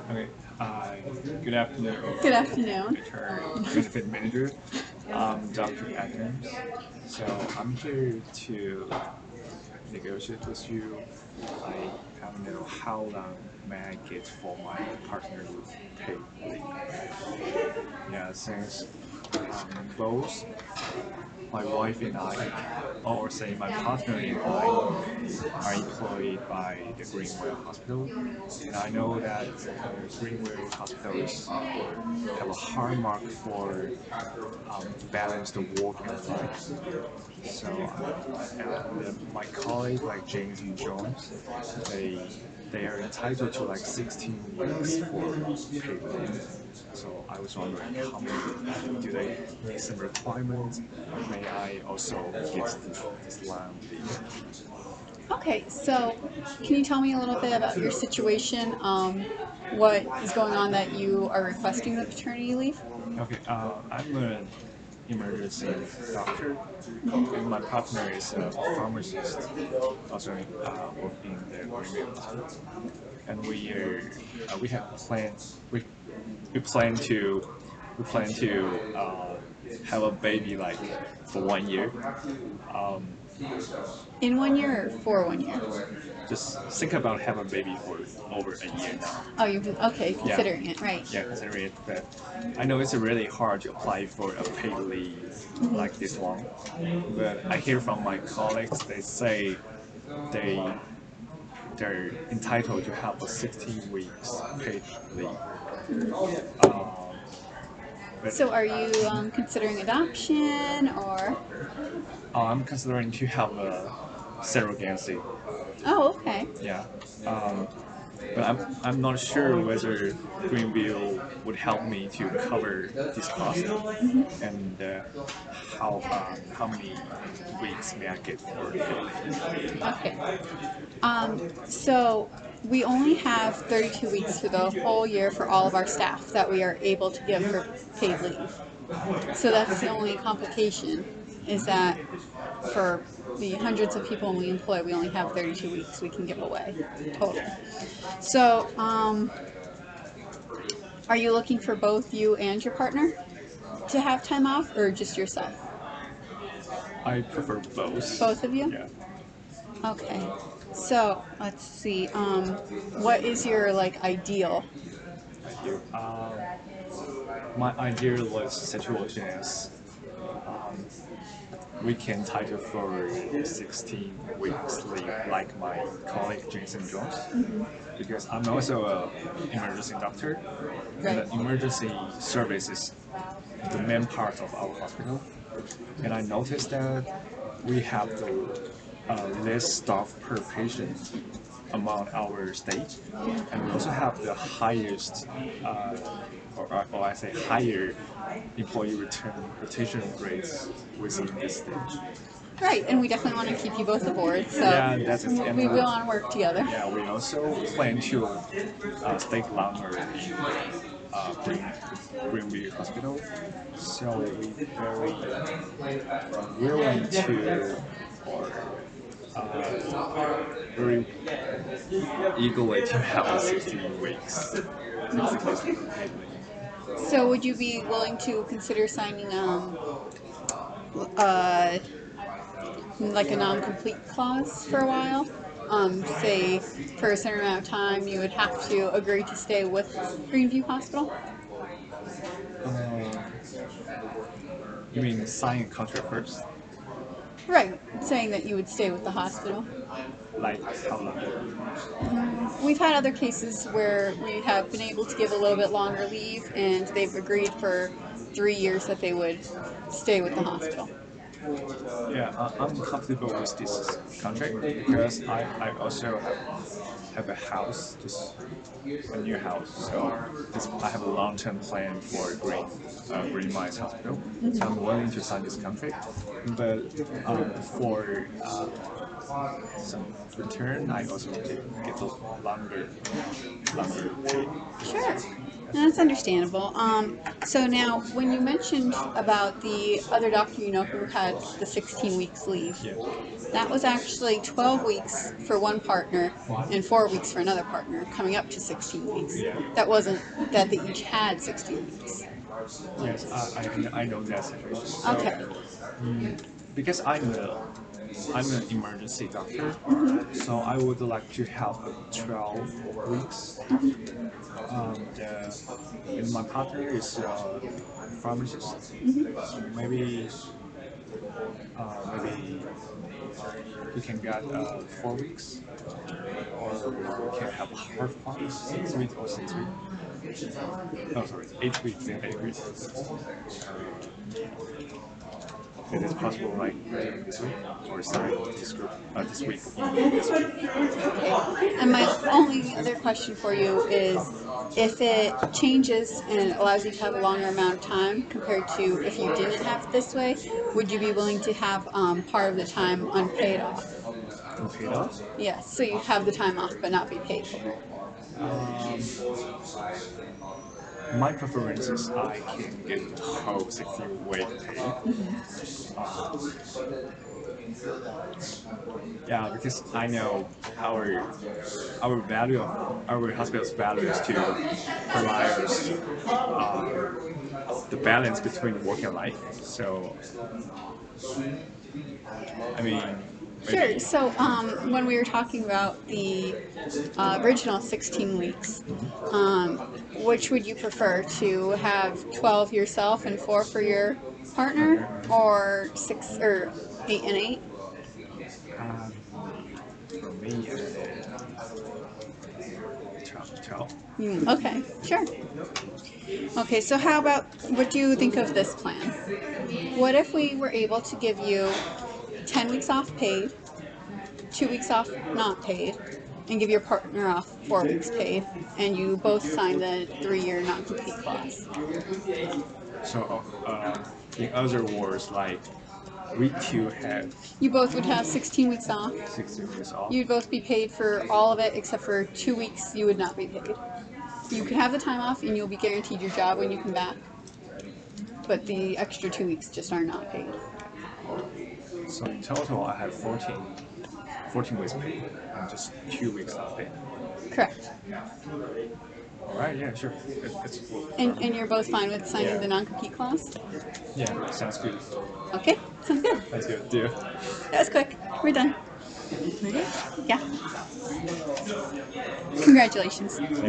Okay. Uh, Good afternoon, Good afternoon. HR Benefit Manager. I'm Dr. Adams. So I'm here to negotiate with you. I want to know how long may I get for my partner paid leave. Yeah, since both my wife and I, or say my partner and I, are employed by the Greenview Hospital. And I know that Greenview hospitals have a hallmark for balance the work and life. So, and my colleague like James and Jones, they they are entitled to like 16 weeks for paid leave. So I was wondering how many do they meet some requirements? May I also get this long leave? Okay, so can you tell me a little bit about your situation? What is going on that you are requesting the paternity leave? Okay, I'm an emergency doctor, and my partner is a pharmacist, also working in the Greenview Hospital. And we have plans. We plan to have a baby like for 1 year. Um, In 1 year or for 1 year? just think about have a baby for over a year now. Oh, you okay? Yeah, Considering it, right? yeah, considering it, but I know it's really hard to apply for a paid leave like this one. But I hear from my colleagues, they say they they're entitled to have a 16 weeks paid leave. Um, but So, are you considering adoption or? I'm considering to have a surrogacy. Oh, okay. Yeah. Um, but I'm not sure whether Greenview would help me to cover this cost and how many weeks may I get for paid. Okay. So we only have 32 weeks for the whole year for all of our staff that we are able to give for paid leave. So that's the only complication is that for the hundreds of people we employ, we only have 32 weeks we can give away total. So, are you looking for both you and your partner to have time off or just yourself? I prefer both. Both of you? Yeah. Okay. So, let's see. What is your like ideal? Ideal. My ideal was situation is we can title for 16 weeks leave like my colleague Jason Jones because I'm also a emergency doctor and Right. the emergency service is the main part of our hospital. And I noticed that we have the less staff per patient among our state, and we also have the highest, or I say higher, employee rotation rates within this state. Right, and we definitely want to keep you both aboard, so Yeah, that's it. And we will want to work together. yeah, we also plan to stay longer in Greenview Hospital, so we very willing to or very eagerly to have the 16 weeks, 16 weeks of paid leave. So, would you be willing to consider signing uh, like a non-complete clause for a while? Say for a certain amount of time, you would have to agree to stay with Greenview Hospital. Um, you mean sign a contract first? Right, saying that you would stay with the hospital. Like how long? We've had other cases where we have been able to give a little bit longer leave, and they've agreed for 3 years that they would stay with the hospital. Yeah, I'm comfortable with this contract because I also have a house, just a new house. So I have a long-term plan for Green Mines Hospital. So I'm willing to sign this contract. But for So in turn, I also get a longer pay. Sure. That's understandable. So now, when you mentioned about the other doctor you know who had the 16 weeks leave, Yeah. that was actually 12 weeks for one partner and 4 weeks for another partner, coming up to 16 weeks. Yeah. That wasn't that they each had 16 weeks. Yes, I know that situation. So Okay. because I'm an emergency doctor, so I would like to have 12 weeks. And my partner is a pharmacist, so maybe we can get 4 weeks, or we can have half 6 weeks or 6 weeks. Oh, sorry, 8 weeks and 8 weeks. It is possible, like during this week, or starting this week. Okay. And my only other question for you is if it changes and allows you to have a longer amount of time compared to if you didn't have it this way, would you be willing to have part of the time unpaid off? Unpaid off. Yes, so you have the time off but not be paid for it. My preference is I can get the whole 16-week pay. Yeah, because I know our value of our hospital's value is to provide us the balance between work and life. So I mean, Sure. maybe So when we were talking about the original 16 weeks, which would you prefer to have 12 yourself and 4 for your partner, partner. or 6 or 8 and 8? Um, for me, I said 12. Okay, sure. Okay, so how about what do you think of this plan? What if we were able to give you 10 weeks off paid, 2 weeks off not paid, and give your partner off 4 weeks paid, and you both sign the 3-year non-compete clause? So, in other words, like we two have You both would have 16 weeks off. 16 weeks off. You'd both be paid for all of it except for 2 weeks you would not be paid. You could have the time off and you'll be guaranteed your job when you come back, but the extra 2 weeks just are not paid. So in total, I have 14 weeks paid and just 2 weeks not paid. Correct. All right, yeah, sure. It's cool. And you're both fine with signing the non-compete clause? Yeah, sounds good. Okay, sounds good. That's good. Deal. That was quick. We're done. Ready? Yeah. Congratulations. Thank